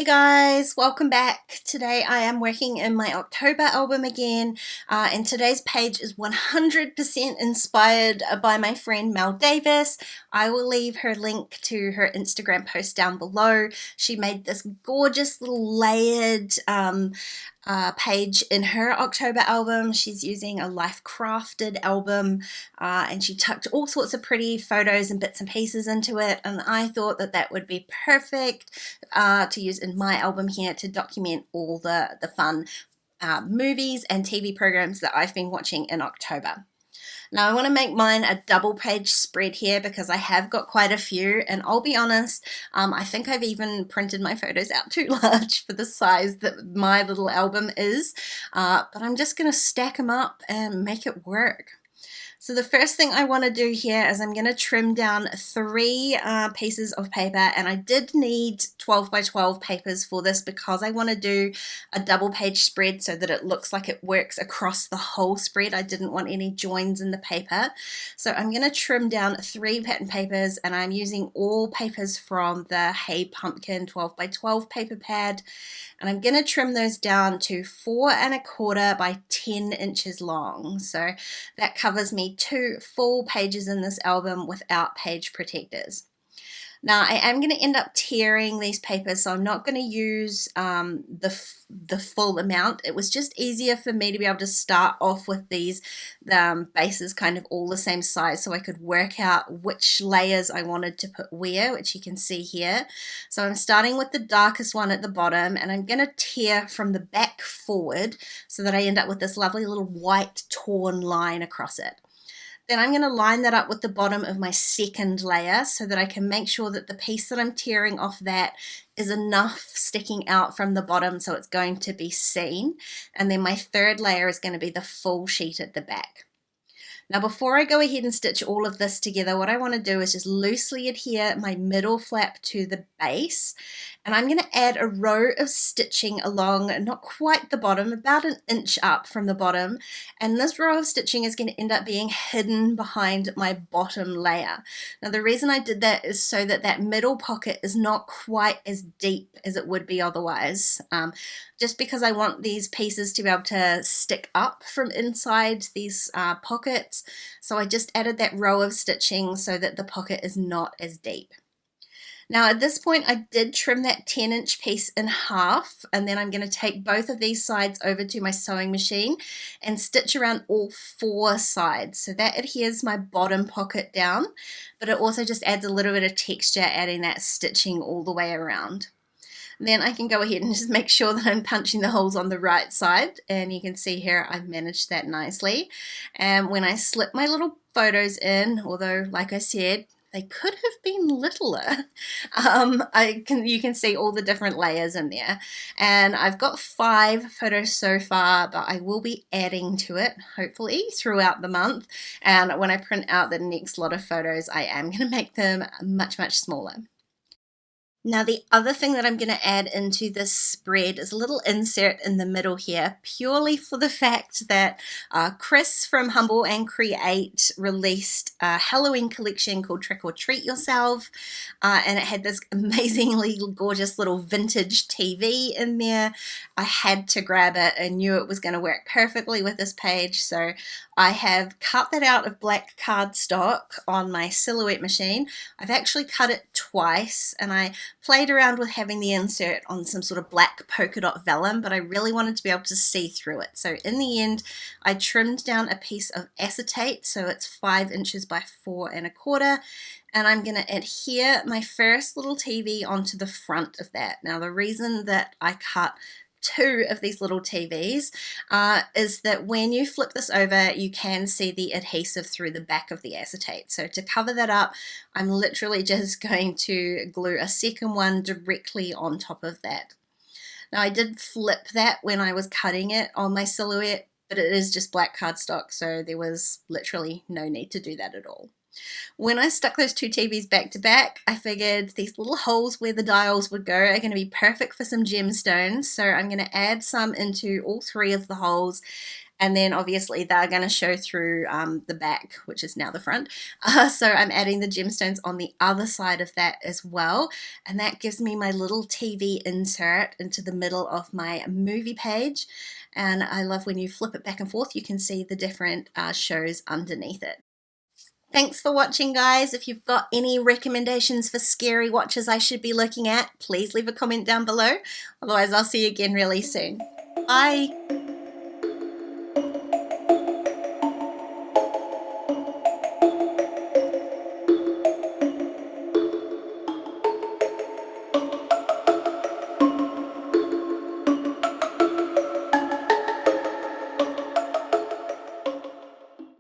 Guys, welcome back. Today I am working in my October album again, and today's page is 100% inspired by my friend Mel Davis. I will leave her link to her Instagram post down below. She made this gorgeous little layered page in her October album. She's using a Life Crafted album, and she tucked all sorts of pretty photos and bits and pieces into it, and I thought that that would be perfect to use in my album here to document all the fun movies and TV programs that I've been watching in October. Now I want to make mine a double page spread here because I have got quite a few, and I'll be honest, I think I've even printed my photos out too large for the size that my little album is, but I'm just going to stack them up and make it work. So the first thing I want to do here is I'm going to trim down 3 pieces of paper, and I did need 12 by 12 papers for this because I want to do a double page spread so that it looks like it works across the whole spread. I didn't want any joins in the paper. So I'm going to trim down 3 pattern papers, and I'm using all papers from the Hey Pumpkin 12 by 12 paper pad, and I'm going to trim those down to 4 1/4 by 10 inches long. So that covers me 2 full pages in this album without page protectors. Now I am going to end up tearing these papers, so I'm not going to use the full amount. It was just easier for me to be able to start off with these bases kind of all the same size so I could work out which layers I wanted to put where, which you can see here. So I'm starting with the darkest one at the bottom, and I'm going to tear from the back forward so that I end up with this lovely little white torn line across it. Then I'm going to line that up with the bottom of my second layer so that I can make sure that the piece that I'm tearing off that is enough sticking out from the bottom so it's going to be seen. And then my third layer is going to be the full sheet at the back. Now before I go ahead and stitch all of this together, what I want to do is just loosely adhere my middle flap to the base, and I'm going to add a row of stitching along, not quite the bottom, about 1 inch up from the bottom, and this row of stitching is going to end up being hidden behind my bottom layer. Now the reason I did that is so that that middle pocket is not quite as deep as it would be otherwise, just because I want these pieces to be able to stick up from inside these pockets. So I just added that row of stitching so that the pocket is not as deep. Now at this point I did trim that 10-inch piece in half, and then I'm going to take both of these sides over to my sewing machine and stitch around all 4 sides. So that adheres my bottom pocket down, but it also just adds a little bit of texture, adding that stitching all the way around. Then I can go ahead and just make sure that I'm punching the holes on the right side, and you can see here I've managed that nicely. And when I slip my little photos in, although like I said they could have been littler, you can see all the different layers in there, and I've got 5 photos so far, but I will be adding to it hopefully throughout the month, and when I print out the next lot of photos I am going to make them much smaller. Now the other thing that I'm going to add into this spread is a little insert in the middle here, purely for the fact that Chris from Humble and Create released a Halloween collection called Trick or Treat Yourself, and it had this amazingly gorgeous little vintage TV in there. I had to grab it and knew it was going to work perfectly with this page, so I have cut that out of black cardstock on my silhouette machine. I've actually cut it twice, and I played around with having the insert on some sort of black polka dot vellum, but I really wanted to be able to see through it. So in the end, I trimmed down a piece of acetate, so it's 5 inches by 4 1/4, and I'm going to adhere my first little TV onto the front of that. Now the reason that I cut 2 of these little TVs is that when you flip this over you can see the adhesive through the back of the acetate. So to cover that up, I'm literally just going to glue a second one directly on top of that. Now I did flip that when I was cutting it on my silhouette, but it is just black cardstock, so there was literally no need to do that at all. When I stuck those 2 TVs back to back, I figured these little holes where the dials would go are going to be perfect for some gemstones, so I'm going to add some into all 3 of the holes, And then obviously they're going to show through the back, which is now the front. So I'm adding the gemstones on the other side of that as well. And that gives me my little TV insert into the middle of my movie page. And I love when you flip it back and forth, you can see the different shows underneath it. Thanks for watching, guys. If you've got any recommendations for scary watches I should be looking at, please leave a comment down below. Otherwise, I'll see you again really soon. Bye.